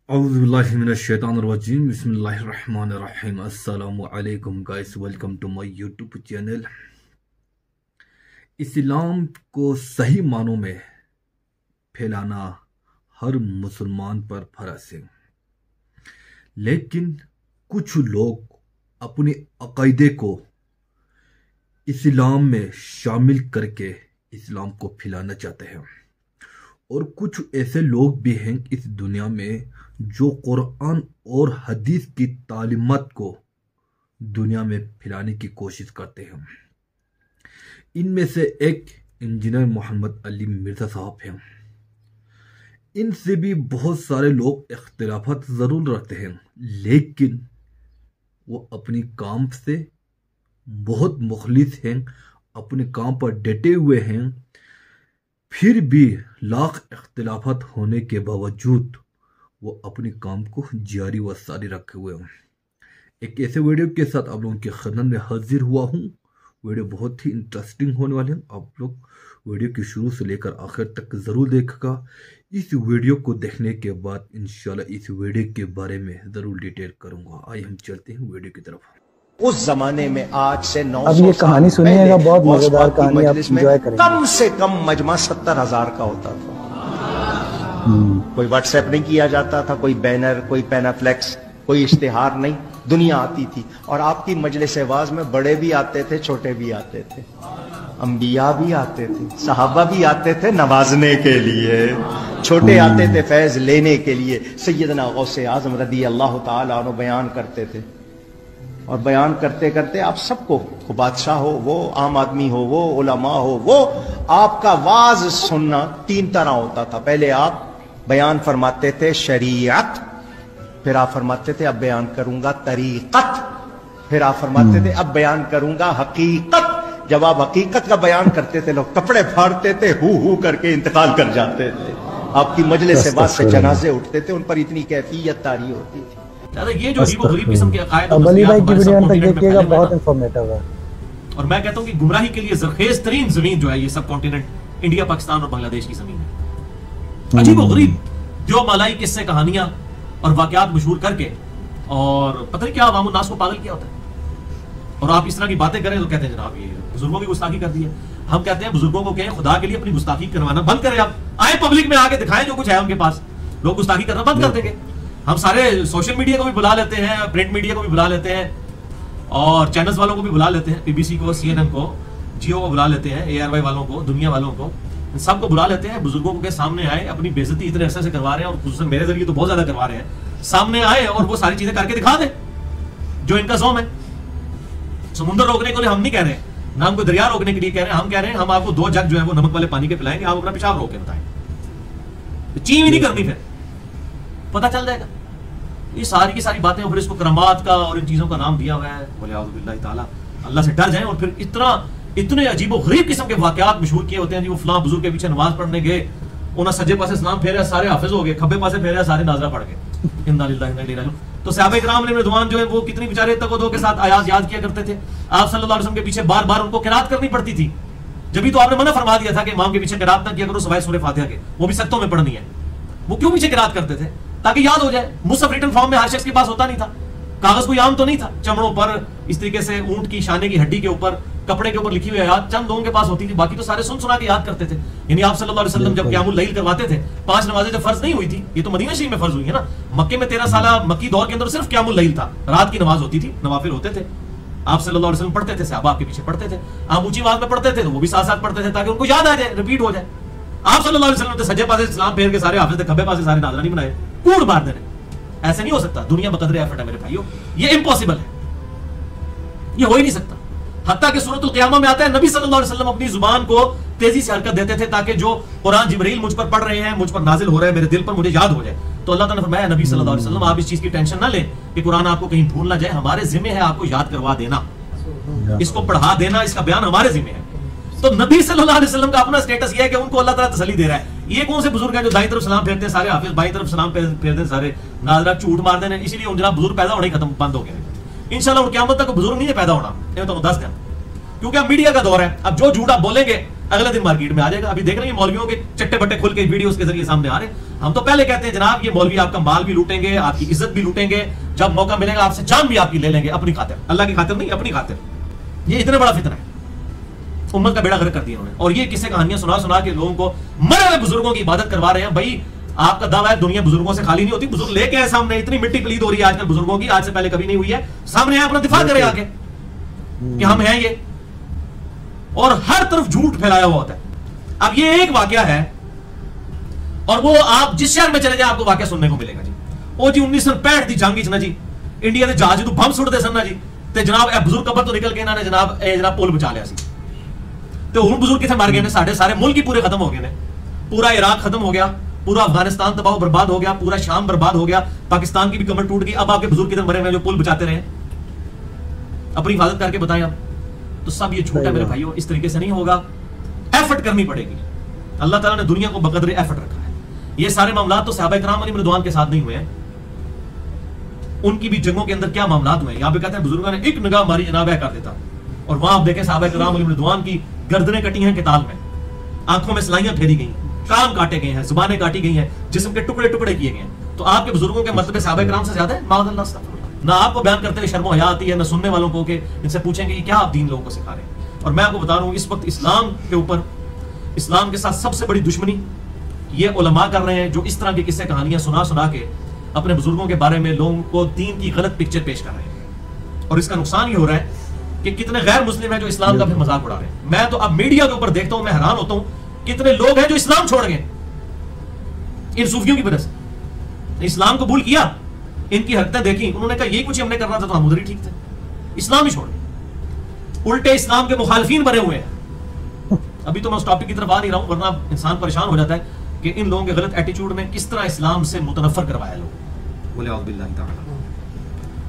اعوذ باللہ من الشیطان الرجیم بسم اللہ الرحمن الرحیم السلام علیکم guys welcome to my YouTube channel. Islam کو صحیح معنوں میں پھیلانا ہر مسلمان پر فرض ہے، لیکن کچھ لوگ اپنے عقیدے کو اسلام میں شامل کر کے اسلام کو پھیلانا چاہتے ہیں، اور کچھ ایسے لوگ بھی ہیں اس دنیا میں جو قرآن اور حدیث کی تعلیمات کو دنیا میں پھیلانے کی کوشش کرتے ہیں۔ ان میں سے ایک انجینئر محمد علی مرزا صاحب ہیں۔ ان سے بھی بہت سارے لوگ اختلافات ضرور رکھتے ہیں، لیکن وہ اپنی کام سے بہت مخلص ہیں، اپنے کام پر ڈٹے ہوئے ہیں۔ پھر بھی لاکھ اختلافات ہونے کے باوجود وہ اپنی کام کو جاری و ساری رکھے ہوئے ہیں۔ ایک ایسے ویڈیو کے ساتھ آپ لوگوں کی خدمت میں حاضر ہوا ہوں۔ ویڈیو بہت ہی انٹرسٹنگ ہونے والے ہیں، آپ لوگ ویڈیو کی شروع سے لے کر آخر تک ضرور دیکھے گا۔ اس ویڈیو کو دیکھنے کے بعد انشاءاللہ اس ویڈیو کے بارے میں ضرور ڈیٹیل کروں گا۔ آئیے ہم چلتے ہیں ویڈیو کی طرف۔ اس زمانے میں آج سے 900 اب یہ کہانی سنیے گا، بہت مزیدار کہانی، آپ مجلس میں انجوائے کریں گے۔ کم سے کم مجمع 70,000 کا ہوتا تھا۔ کوئی واٹس ایپ نہیں کیا جاتا تھا، کوئی بینر، کوئی پینافلیکس، کوئی اشتہار نہیں۔ دنیا آتی تھی، اور آپ کی مجلس واعظ میں بڑے بھی آتے تھے، چھوٹے بھی آتے تھے، انبیاء بھی آتے تھے، صحابہ بھی آتے تھے نوازنے کے لیے، چھوٹے آتے تھے فیض لینے کے لیے۔ سیدنا غوث اعظم رضی اللہ تعالیٰ عنہ بیان کرتے تھے، اور بیان کرتے کرتے آپ سب کو بادشاہ ہو، وہ عام آدمی ہو، وہ علماء ہو، وہ آپ کا واعظ سننا 3 طرح ہوتا تھا۔ پہلے آپ بیان فرماتے تھے شریعت، پھر آپ فرماتے تھے اب بیان کروں گا طریقت، پھر آپ فرماتے تھے اب بیان کروں گا حقیقت۔ جب آپ حقیقت کا بیان کرتے تھے لوگ کپڑے پھاڑتے تھے، ہو کر کے انتقال کر جاتے تھے۔ آپ کی مجلس سے بعد سے جنازے اٹھتے تھے، ان پر اتنی کیفیت طاری ہوتی تھی۔ یہ جو عجیب و غریب قسم کے عقائد اب علی بھائی کی ویڈیو تک دیکھیے گا، بہت انفارمیٹو ہے۔ اور میں کہتا ہوں کہ گمراہی کے لیے زرخیز ترین زمین جو ہے یہ سب کانٹیننٹ انڈیا، پاکستان اور بنگلہ دیش کی زمین ہے۔ عجیب و غریب جو مالائی قصے، کہانیاں اور واقعات مشہور کر کے، اور پتہ نہیں کیا عوام الناس کو پاگل کیا ہوتا ہے۔ اور آپ اس طرح کی باتیں کریں تو کہتے ہیں جناب یہ بزرگوں کی گستاخی کر دی ہے۔ ہم کہتے ہیں بزرگوں کو کہیں خدا کے لیے اپنی گستاخی کروانا بند کریں، آپ آئے پبلک میں آ کے دکھائیں جو کچھ ہے ان کے پاس، لوگ گستاخی کرنا بند کر دیں گے۔ ہم سارے سوشل میڈیا کو بھی بلا لیتے ہیں، پرنٹ میڈیا کو بھی بلا لیتے ہیں، اور چینلز والوں کو بھی بلا لیتے ہیں، پی بی سی کو، سی این این کو، جیو کو بلا لیتے ہیں، اے آر وائی والوں کو، دنیا والوں کو، سب کو بلا لیتے ہیں۔ بزرگوں کے سامنے آئے، اپنی بے عزتی اتنے عرصے سے کروا رہے ہیں، اور خصوصاً میرے ذریعے تو بہت زیادہ کروا رہے ہیں، سامنے آئے اور وہ ساری چیزیں کر کے دکھا دیں جو ان کا زوم ہے۔ سمندر روکنے کے لیے ہم نہیں کہہ رہے ہیں، نہ ہم کو دریا روکنے کے لیے کہہ رہے ہیں، ہم کہہ رہے ہیں ہم آپ کو 2 جگ جو ہے وہ نمک والے پانی کے پلائیں گے، آپ اپنا پیشاب روک کے بتائیں، چین ہی نہیں کرنی، پھر پتہ چل جائے گا۔ یہ ساری کی ساری باتیں، اور پھر اس کو کرامات کا اور ان چیزوں کا نام دیا ہوا ہے۔ بولے اعوذ باللہ تعالیٰ، اللہ سے ڈر جائیں۔ اور پھر اتنے عجیب و غریب قسم کے واقعات مشہور کیے ہوتے ہیں، جو فلاں بزرگ کے پیچھے نماز پڑھنے گئے، انہاں سجے پاسے سلام پھیرا، سارے حافظ ہو گئے، کھبے پاسے پھیرا، سارے ناظرہ پڑھ گئے۔ انا للہ و انا الیہ راجعون۔ تو صحابہ کرام علیہ رضوان جو ہے وہ کتنی بیچارے تقوی کے ساتھ آیات یاد کیا کرتے تھے۔ آپ صلی اللہ علیہ وسلم کے پیچھے بار بار ان کو قرات کرنی پڑتی تھی، جبھی تو آپ نے منع فرما دیا تھا کہ امام کے پیچھے قرات نہ کیا کرو سوائے سورہ فاتحہ کے، وہ بھی سکتوں میں پڑھنی ہے۔ وہ کیوں پیچھے قرات کرتے تھے؟ تاکہ یاد ہو جائے۔ مصحف ریٹن فارم میں ہر شخص کے پاس ہوتا نہیں تھا، کاغذ کوئی عام تو نہیں تھا، چمڑوں پر اس طریقے سے اونٹ کی شانے کی ہڈی کے اوپر، کپڑے کے اوپر لکھی ہوئی آیات چند لوگوں کے پاس ہوتی تھی، باقی تو سارے سن سنا کے یاد کرتے تھے۔ یعنی آپ صلی اللہ علیہ وسلم جب قیام اللیل کرواتے تھے، 5 نمازیں جب فرض نہیں ہوئی تھی، یہ تو مدینہ شریف میں فرض ہوئی ہے نا، مکے میں 13 سالہ مکی دور کے اندر صرف قیام اللیل تھا، رات کی نماز ہوتی تھی، نوافل ہوتے تھے، آپ صلی اللہ علیہ وسلم پڑھتے تھے، صحابہ آپ کے پیچھے پڑھتے تھے، آپ اونچی آواز میں پڑھتے تھے تو وہ بھی ساتھ ساتھ پڑھتے تھے تاکہ ان کو یاد آ جائے، ریپیٹ ہو جائے۔ آپ صلی اللہ علیہ وسلم نے سجے پاسے سلام پھیر کے سارے حافظ تھے، کھبے پاسے سارے ناظرہ نہیں بنائے، کوڑ مار دینے، ایسے نہیں ہو سکتا۔ دنیا بقدر ایفرٹ ہے میرے بھائیو، یہ امپاسبل ہے، یہ ہو ہی نہیں سکتا۔ حتیٰ کہ سورۃ القیامہ میں آتا ہے نبی صلی اللہ علیہ وسلم اپنی زبان کو تیزی سے حرکت دیتے تھے تاکہ جو قرآن جبریل مجھ پر پڑھ رہے ہیں، مجھ پر نازل ہو رہا ہے، میرے دل پر مجھے یاد ہو جائے۔ تو اللہ تعالیٰ نے فرمایا نبی صلی اللہ علیہ وسلم آپ اس چیز کی ٹینشن نہ لیں کہ قرآن آپ کو کہیں بھول نہ جائے، ہمارے ذمہ ہے آپ کو یاد کروا دینا، اس کو پڑھا دینا، اس کا بیان ہمارے ذمہ ہے۔ تو نبی صلی اللہ علیہ وسلم کا اپنا سٹیٹس یہ ہے کہ ان کو اللہ تعالیٰ تسلی دے رہا ہے۔ یہ کون سے بزرگ ہیں جو دائیں طرف سلام پھیرتے ہیں سارے حافظ، بائیں طرف سلام پھیرتے ہیں سارے ناظرہ، جھوٹ مار دینے، اسی لیے ان جناب بزرگ پیدا ہونے ہی ختم بند ہو گئے۔ انشاءاللہ ان قیامت تک بزرگ نہیں ہے پیدا ہونا، یہ تو 10 دن، کیونکہ اب میڈیا کا دور ہے، اب جو جھوٹ آپ بولیں گے اگلے دن مارکیٹ میں آ جائے گا۔ ابھی دیکھ رہے ہیں مولویوں کے چٹے بٹے کھل کے ویڈیوز کے ذریعے سامنے آ رہے ہیں، ہم تو پہلے کہتے ہیں جناب یہ مولوی آپ کا مال بھی لوٹیں گے, آپ کی عزت بھی لوٹیں گے, جب موقع ملے گا آپ سے جان بھی آپ کی لے لیں گے اپنی خاطر, اللہ کی خاطر نہیں, اپنی خاطر. یہ اتنا بڑا فتنہ ہے, امت کا بیڑا غرق کر دیا انہوں نے. اور یہ کسے کہانیاں سنا سنا کے لوگوں کو مرے ہوئے بزرگوں کی عبادت کروا رہے ہیں. بھائی آپ کا دعویٰ ہے دنیا بزرگوں سے خالی نہیں ہوتی, بزرگ لے کے آئے سامنے, اتنی مٹی پلید ہو رہی ہے آج کل بزرگوں کی, آج سے پہلے کبھی نہیں ہوئی ہے, سامنے آئے اپنا دفاع کرے آگے کہ ہم ہیں یہ. اور ہر طرف جھوٹ پھیلایا ہوا ہوتا ہے. اب یہ ایک واقعہ ہے, اور وہ آپ جس شہر میں چلے جائیں آپ کو واقعہ سننے کو ملے گا جی. وہ جی 1965 دی جنگ نا جی, انڈیا دے جہاز تو بم سٹ دے سن نا جی, تے جناب اے بزرگ قبر تو نکل کے انہوں نے جناب پل بچا لیا سی. تے ہن بزرگ کتنے مر گئے نے, سارے ملک ہی پورے ختم ہو گئے نے, پورا عراق ختم ہو گیا, پورا افغانستان تباہ و برباد ہو گیا, پورا شام برباد ہو گیا, پاکستان کی بھی کمر ٹوٹ گئی. اب آپ کے بزرگ کدھر مرے ہوئے جو پل بچاتے رہے, اپنی حفاظت کر کے بتائیں آپ. تو سب یہ جھوٹ ہے میرے بھائیو, اس طریقے سے نہیں ہوگا, ایفرٹ کرنی پڑے گی. اللہ تعالیٰ نے دنیا کو بقدر ایفرٹ رکھا ہے. یہ سارے معاملات تو صحابہ کرام علیہم رضوان کے ساتھ نہیں ہوئے ہیں, ان کی بھی جنگوں کے اندر کیا معاملات ہوئے ہیں. یہاں پہ کہتے ہیں بزرگوں نے ایک نگاہ ماری جناب ہے کر دیتا, اور وہاں آپ دیکھیں صحابہ کرام علیہم رضوان کی گردنیں کٹی ہیں قتال میں, آنکھوں میں سلائیاں پھیری گئی, کان کاٹے گئے ہیں, زبانیں کاٹی گئی ہیں, جسم کے ٹکڑے ٹکڑے کیے گئے ہیں. تو آپ کے بزرگوں کے مرتبے صحابہ کرام سے زیادہ ہے؟ معاذ اللہ استغفر اللہ. نہ آپ کو بیان کرتے ہوئے شرم و حیا آتی ہے, نہ سننے والوں کو کہ ان سے پوچھیں گے یہ کیا آپ دین لوگوں کو سکھا رہے ہیں. اور میں آپ کو بتا رہا ہوں اس وقت اسلام کے اوپر, اسلام کے ساتھ سب سے بڑی دشمنی یہ علماء کر رہے ہیں جو اس طرح کی قصے کہانیاں سنا سنا کے اپنے بزرگوں کے بارے میں لوگوں کو دین کی غلط پکچر پیش کر رہے ہیں. اور اس کا نقصان یہ ہو رہا ہے کہ کتنے غیر مسلم ہیں جو اسلام کا پھر مذاق اڑا رہے ہیں. میں تو اب میڈیا کے اوپر دیکھتا ہوں, میں حیران ہوتا ہوں کتنے لوگ ہیں جو اسلام چھوڑ گئے ان صوفیوں کی وجہ سے. اسلام کو بھول کیا, ان کی حرکتیں دیکھی, انہوں نے کہا یہی کچھ ہم نے کرنا تھا تو ہم ادھر ہی ٹھیک تھے, اسلام ہی چھوڑ گئے, الٹے اسلام کے مخالفین بنے ہوئے ہیں. ابھی تو میں اس ٹاپک کی طرف آ نہیں رہا ہوں, ورنہ انسان پریشان ہو جاتا ہے کہ ان لوگوں کے غلط ایٹیچیوڈ نے کس طرح اسلام سے متنفر کروایا لوگ. بولے اعوذ باللہ تعالی.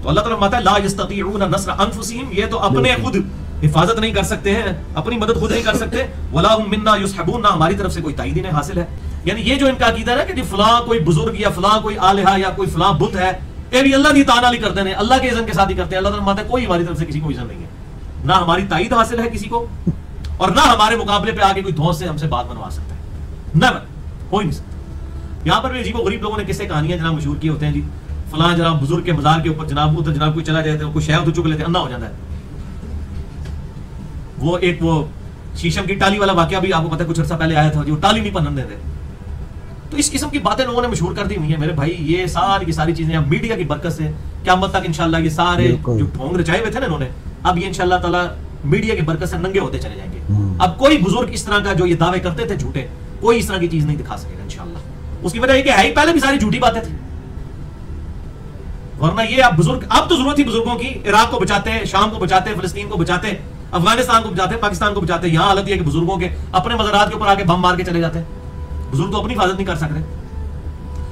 تو اللہ تعالیٰ فرماتا ہے لا یستطیعون نصر انفسہم, یہ تو اپنے خود حفاظت نہیں کر سکتے ہیں, اپنی مدد خود نہیں کر سکتے. ولا هم منا یسحبون, نہ ہماری طرف سے کوئی تائید انہیں حاصل ہے. یعنی یہ جو ان کا عقیدہ ہے کہ جی فلاں کوئی بزرگ یا فلاں کوئی الہہ یا کوئی فلاں بت ہے, یہ بھی اللہ کی تعالی کرتے ہیں, اللہ کے اذن کے ساتھ ہی کرتے ہیں. اللہ تعالیٰ فرماتا ہے کوئی ہماری طرف سے کسی کو اذن نہیں ہے, نہ ہماری تائید حاصل ہے کسی کو, اور نہ ہمارے مقابلے پہ آگے کوئی دھوس سے ہم سے بات بنوا سکتا ہے. نیور, ہو ہی نہیں سکتا. یہاں پر بھی عجیب و غریب لوگوں نے کسے کہانیاں جناب مشہور کیے ہوتے ہیں جی, فلاں جناب بزرگ کے مزار کے اوپر جناب ادھر جناب کوئی چلا جاتا ہے, کوئی شہد چک لیتے ہیں, اندھا ہو جاتا ہے. وہ ایک وہ شیشم کی ٹالی والا واقعہ بھی آپ کو پتہ ہے کچھ عرصہ پہلے آیا تھا, جو ٹالی نہیں پہننے دیتے. تو اس قسم کی باتیں لوگوں نے مشہور کر دی ہوئی ہیں میرے بھائی. یہ ساری کی ساری چیزیں اب میڈیا کی برکت سے قیامت تک انشاءاللہ یہ سارے جو ڈھونگ رچائے ہوئے تھے نا انہوں نے, اب یہ انشاءاللہ تعالیٰ میڈیا کی برکت سے ننگے ہوتے چلے جائیں گے. اب کوئی بزرگ اس طرح کا جو یہ دعوے کرتے تھے جھوٹے, کوئی اس طرح کی چیز نہیں دکھا سکے گا انشاءاللہ. اس کی وجہ یہ کہ ہے ہی پہلے بھی ساری جھوٹی باتیں تھیں, ورنہ یہ اب بزرگ, اب تو ضرورت تھی بزرگوں کی, عراق کو بچاتے ہیں, شام کو بچاتے ہیں, فلسطین کو بچاتے ہیں, افغانستان کو بچاتے ہیں, پاکستان کو بچاتے ہیں. یہاں حالت یہ کہ بزرگوں کے اپنے مزارات کے اوپر آ کے بم مار کے چلے جاتے ہیں. بزرگ تو اپنی حفاظت نہیں کر سکتے.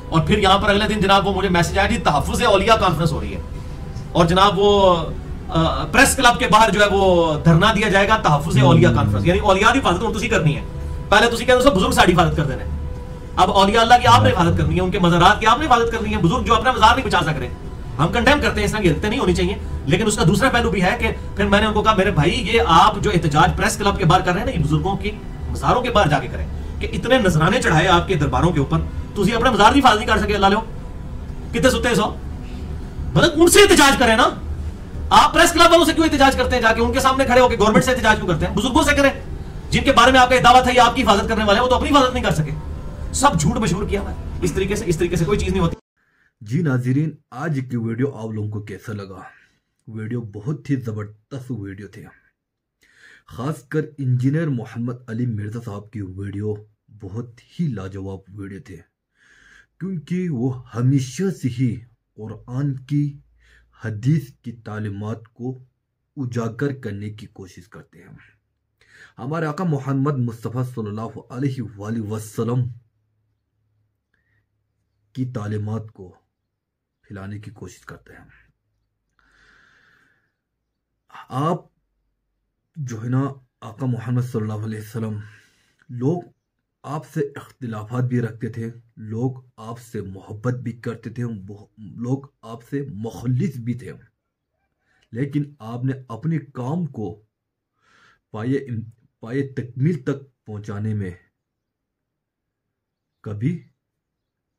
اور پھر یہاں پر اگلے دن جناب وہ مجھے میسج آیا جی تحفظ اولیاء کانفرنس ہو رہی ہے, اور جناب وہ پریس کلب کے باہر جو ہے وہ دھرنا دیا جائے گا تحفظ اولیاء کانفرنس. یعنی اولیاء کی حفاظت تسی کرنی ہے. پہلے تسی کہتے ہو بزرگ ساری حفاظت کر دینے, اب اولیاء اللہ کی آپ نے حفاظت کرنی ہے, ان کے مزارات کی آپ نے حفاظت کرنی ہے. بزرگ جو اپنا مزار نہیں بچا سک رہے, ہم کنڈیم کرتے ہیں, اس طرح کی حرکتیں نہیں ہونی چاہیے. لیکن اس کا دوسرا پہلو بھی ہے کہ پھر میں نے ان کو کہا میرے بھائی یہ آپ جو احتجاج پریس کلب کے باہر کر رہے ہیں نا, یہ بزرگوں کی مزاروں کے باہر جا کے کریں کہ اتنے نذرانے چڑھائے آپ کے درباروں کے اوپر, تسی اپنا مزار کی حفاظت نہیں کر سکے. اللہ لو کتنے ستے سو, مطلب ان سے احتجاج کریں نا. آپ پریس کلب والوں سے کیوں احتجاج کرتے ہیں, جا کے ان کے سامنے کھڑے ہو کے گورنمنٹ سے احتجاج کیوں کرتے ہیں؟ بزرگوں سے کریں جن کے بارے میں آپ کا دعویٰ تھا یہ آپ کی حفاظت کرنے والے ہیں, وہ تو اپنی حفاظت نہیں کر سکے. سب جھوٹ مشہور کیا ہوا ہے. اس طریقے سے کوئی چیز نہیں ہوتی. جی ناظرین, آج کی ویڈیو آپ لوگوں کو کیسا لگا؟ ویڈیو بہت ہی زبردست ویڈیو تھے, خاص کر انجینئر محمد علی مرزا صاحب کی ویڈیو بہت ہی لاجواب ویڈیو تھے, کیونکہ وہ ہمیشہ سے ہی قرآن کی حدیث کی تعلیمات کو اجاگر کرنے کی کوشش کرتے ہیں. ہمارے آقا محمد مصطفیٰ صلی اللہ علیہ وآلہ وسلم کی تعلیمات کو پھیلانے کی کوشش کرتے ہیں. آپ جو ہے نا آقا محمد صلی اللہ علیہ وسلم, لوگ آپ سے اختلافات بھی رکھتے تھے, لوگ آپ سے محبت بھی کرتے تھے, لوگ آپ سے مخلص بھی تھے, لیکن آپ نے اپنے کام کو پائے تکمیل تک پہنچانے میں کبھی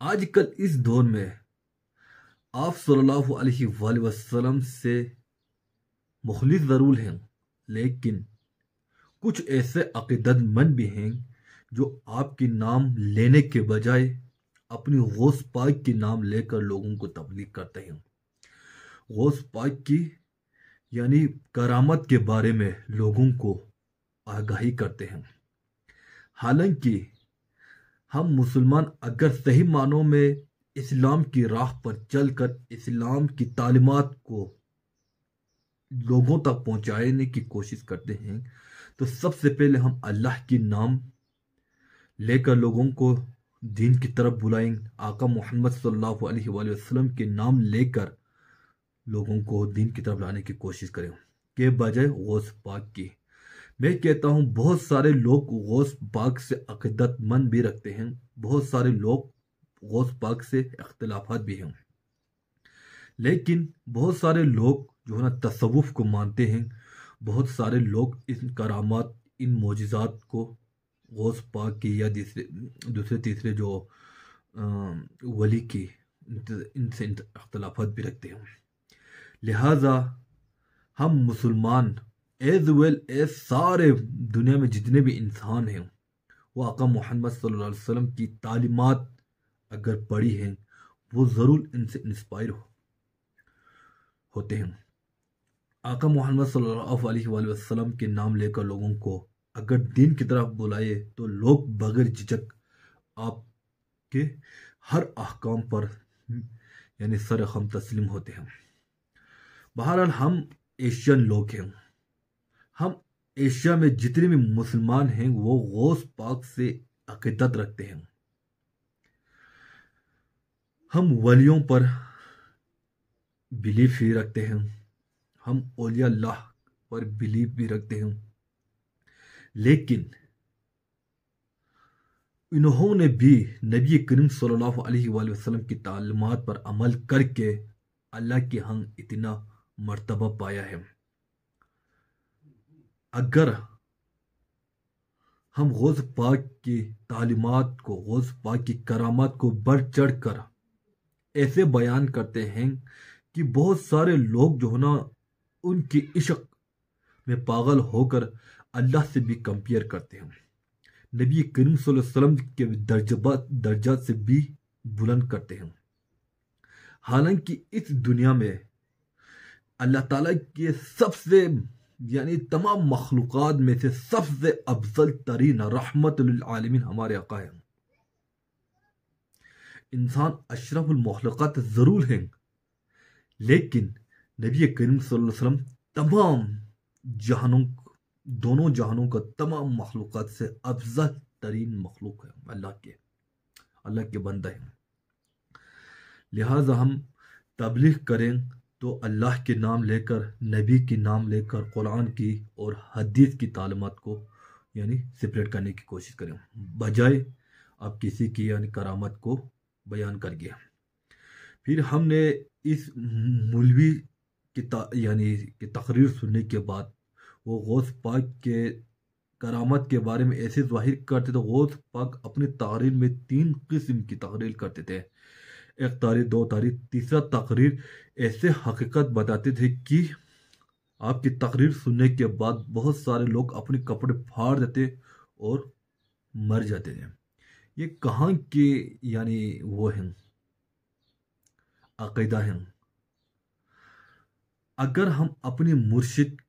آج کل اس دور میں آپ صلی اللہ علیہ وآلہ وسلم سے مخلص ضرور ہیں، لیکن کچھ ایسے عقیدت مند بھی ہیں جو آپ کے نام لینے کے بجائے اپنی غوث پاک کے نام لے کر لوگوں کو تبلیغ کرتے ہیں۔ غوث پاک کی یعنی کرامت کے بارے میں لوگوں کو آگاہی کرتے ہیں۔ حالانکہ ہم مسلمان اگر صحیح معنوں میں اسلام کی راہ پر چل کر اسلام کی تعلیمات کو لوگوں تک پہنچانے کی کوشش کرتے ہیں تو سب سے پہلے ہم اللہ کی نام لے کر لوگوں کو دین کی طرف بلائیں، آقا محمد صلی اللہ علیہ وآلہ وسلم کے نام لے کر لوگوں کو دین کی طرف لانے کی کوشش کریں کہ بجائے غوث پاک کی۔ میں کہتا ہوں بہت سارے لوگ غوث پاک سے عقیدت مند بھی رکھتے ہیں، بہت سارے لوگ غوث پاک سے اختلافات بھی ہیں، لیکن بہت سارے لوگ جو ہے نا تصوف کو مانتے ہیں، بہت سارے لوگ ان کرامات ان معجزات کو غوث پاک کی یا دوسرے تیسرے جو ولی کی ان سے اختلافات بھی رکھتے ہیں۔ لہٰذا ہم مسلمان ایز ویل ایز سارے دنیا میں جتنے بھی انسان ہیں وہ آقا محمد صلی اللہ علیہ وسلم کی تعلیمات اگر پڑھی ہیں وہ ضرور ان سے انسپائر ہوتے ہیں۔ آقا محمد صلی اللہ علیہ وآلہ وسلم کے نام لے کر لوگوں کو اگر دین کی طرف بلائے تو لوگ بغیر جھجک آپ کے ہر احکام پر یعنی سر خم تسلیم ہوتے ہیں۔ بہرحال ہم ایشین لوگ ہیں، ہم ایشیا میں جتنے بھی مسلمان ہیں وہ غوث پاک سے عقیدت رکھتے ہیں۔ ہم ولیوں پر بلیف ہی رکھتے ہیں، ہم اولیاء اللہ پر بلیف بھی رکھتے ہیں، لیکن انہوں نے بھی نبی کریم صلی اللہ علیہ وآلہ وسلم کی تعلیمات پر عمل کر کے اللہ کے ہاں اتنا مرتبہ پایا ہے۔ اگر ہم غوث پاک کی تعلیمات کو، غوث پاک کی کرامات کو بڑھ چڑھ کر ایسے بیان کرتے ہیں کہ بہت سارے لوگ جو ہے نا ان کی عشق میں پاگل ہو کر اللہ سے بھی کمپیئر کرتے ہیں، نبی کریم صلی اللہ علیہ وسلم کے درجات سے بھی بلند کرتے ہیں۔ حالانکہ اس دنیا میں اللہ تعالیٰ کے سب سے یعنی تمام مخلوقات میں سے سب سے افضل ترین رحمت للعالمین ہمارے آقا ہیں۔ انسان اشرف المخلوقات ضرور ہیں، لیکن نبی کریم صلی اللہ علیہ وسلم تمام جہانوں، دونوں جہانوں کا تمام مخلوقات سے افضل ترین مخلوق ہے، اللہ کے بندہ ہیں۔ لہٰذا ہم تبلیغ کریں تو اللہ کے نام لے کر، نبی کے نام لے کر، قرآن کی اور حدیث کی تعلیمات کو یعنی سپریٹ کرنے کی کوشش کریں، بجائے آپ کسی کی یعنی کرامت کو بیان کر گیا۔ پھر ہم نے اس مولوی کی تقریر سننے کے بعد وہ غوث پاک کے کرامت کے بارے میں ایسے ظاہر کرتے تھے۔ غوث پاک اپنی تقریر میں 3 قسم کی تقریر کرتے تھے، 1 تاریخ، 2 تاریخ، تیسرا تقریر ایسے حقیقت بتاتے تھے کہ آپ کی تقریر سننے کے بعد بہت سارے لوگ اپنے کپڑے پھاڑ دیتے اور مر جاتے تھے۔ یہ کہاں کے یعنی وہ ہیں عقیدہ ہیں؟ اگر ہم اپنی مرشد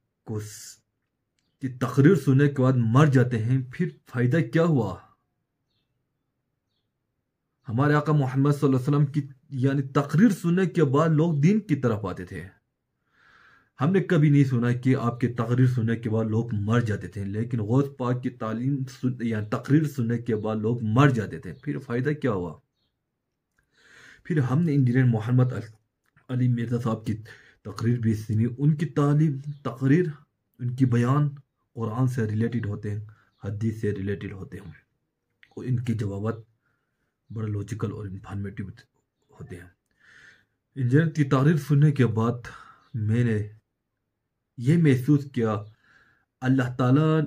کی تقریر سننے کے بعد مر جاتے ہیں پھر فائدہ کیا ہوا؟ ہمارے آقا محمد صلی اللہ علیہ وسلم کی یعنی تقریر سننے کے بعد لوگ دین کی طرف آتے تھے۔ ہم نے کبھی نہیں سنا کہ آپ کی تقریر سننے کے بعد لوگ مر جاتے تھے، لیکن غوث پاک کی یعنی تقریر سننے کے بعد لوگ مر جاتے تھے، پھر فائدہ کیا ہوا؟ پھر ہم نے انجینئر محمد علی مرزا صاحب کی تقریر بھی سنی، ان کی تقریر، ان کی بیان قرآن سے ریلیٹڈ ہوتے ہیں، حدیث سے ریلیٹڈ ہوتے ہیں، اور ان کے جوابات بڑا لوجیکل اور انفارمیٹیو ہوتے ہیں۔ انجینئر کی تقریر سننے کے بعد میں نے یہ محسوس کیا اللہ تعالیٰ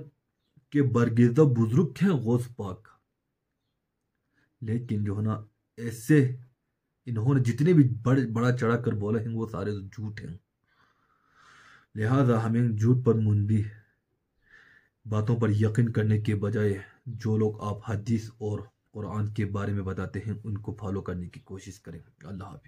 کے برگزیدہ بزرگ ہیں غوث پاک، لیکن جو ہے نا ایسے انہوں نے جتنے بھی بڑا چڑھا کر بولے ہیں وہ سارے جھوٹ ہیں. لہذا ہمیں جھوٹ پر منبی باتوں پر یقین کرنے کے بجائے جو لوگ آپ حدیث اور قرآن کے بارے میں بتاتے ہیں ان کو فالو کرنے کی کوشش کریں. اللہ حافظ.